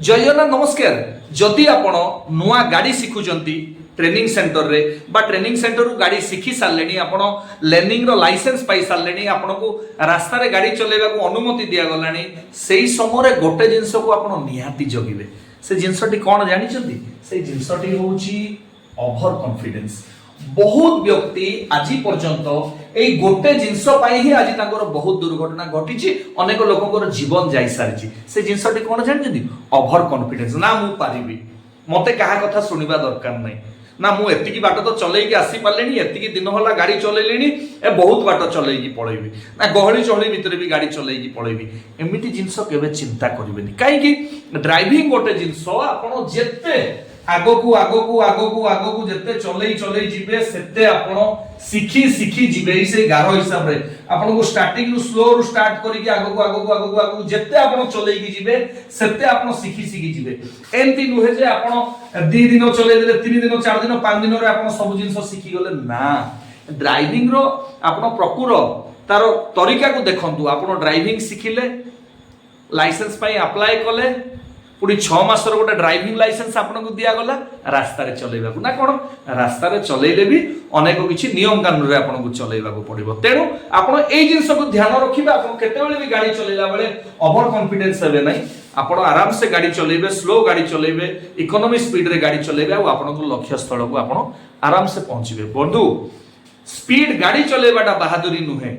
जय जगन्नाथ नमस्कार। जदि आपण नुआ गाड़ी शिखुचंती ट्रेनिंग सेंटर रे बा ट्रेनिंग सेंटर रु गाड़ी शिखी सारे आपण लर्निंग रो लाइसेंस पाई सारे आपण को रास्ता रे गाड़ी चलेबा को अनुमति दिया गलानी सेही समय गोटे जिंस को आपण निहाती जगिबे। से जिंसटी कोन जानि छथि से जिंसटी होउची ओवर कॉन्फिडेंस। बहुत व्यक्ति आज पर्यंत এই गोटे जिनस पाई ही आज तांकर बहुत दुर्घटना घटी अनेक लोकंकर जीवन जाई सारी से जिनसटी कोन जानि ओवर कॉन्फिडेंस ना मु पारिबी मते कहा कथा सुनिबा दरकार नै ना मु एतिकी बाट तो चलेकी आसी पालेनी एतिकी दिन होला गाड़ी चलेलेनी ए बहुत बाट चलेकी पळेबी ना गहली चहली भितर भी गाड़ी चलेकी पळेबी एमिति जिंस केबे चिंता करिवेनी काहे कि ड्राइविंग गोटे जिंस आपण जेते आगो को जत्ते चले जिबे सेते आपण सीखी जिबे से गारो हिसाब रे आपण को स्टार्टिंग रु स्लो रु स्टार्ट करिके आगो जत्ते आपण चलेकी जिबे सेते आपण सीखी जिबे। एंती नुहे जे आपण 2 दिन चले देले 3 दिन 4 दिन 5 दिन रे आपण सब जिंस सीखी गले ना। ड्राइविंग रो आपण प्रकुर तार तरीका को देखंतु आपण ड्राइविंग सिखिले लाइसेंस पाई अप्लाई कले पुणी 6 मास गोटे ड्राइविंग लाइसेंस आपको दिया गला रास्ता रे चलेबा ना कोन रास्ता रे चलेले भी अनेक किछि नियम कानून रे आपको चलेबा को पड़िबो। तेनु आपण एई जिंस को ध्यान रखिबा आपण केतेबेले भी गाड़ी चलेला बेले ओवर कॉन्फिडेंस हेबे नै आपण आराम से गाड़ी चलेबे स्लो गाड़ी चलेबे इकोनॉमी स्पीड रे गाड़ी चलेबे आ आपण को लक्ष्य स्थल को आपण आराम से पहुंचबे। बंधु स्पीड गाड़ी चलेबाटा बहादुरी नुहे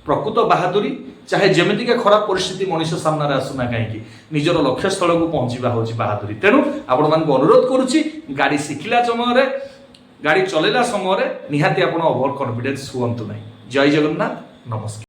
प्रकृत बहादुरी चाहे जमिति के खराब परिस्थिति मनुष्य सामने आसुना कहीं निजर लक्ष्य स्थल को पहुंचवा हूँ बहादुरी। तेणु आपण मान अनुरोध करुच्ची गाड़ी शिखिला समय गाड़ी चलेला समय निहाती आपण ओवर कॉन्फिडेंस हुअंतु नहीं। जय जगन्नाथ नमस्कार।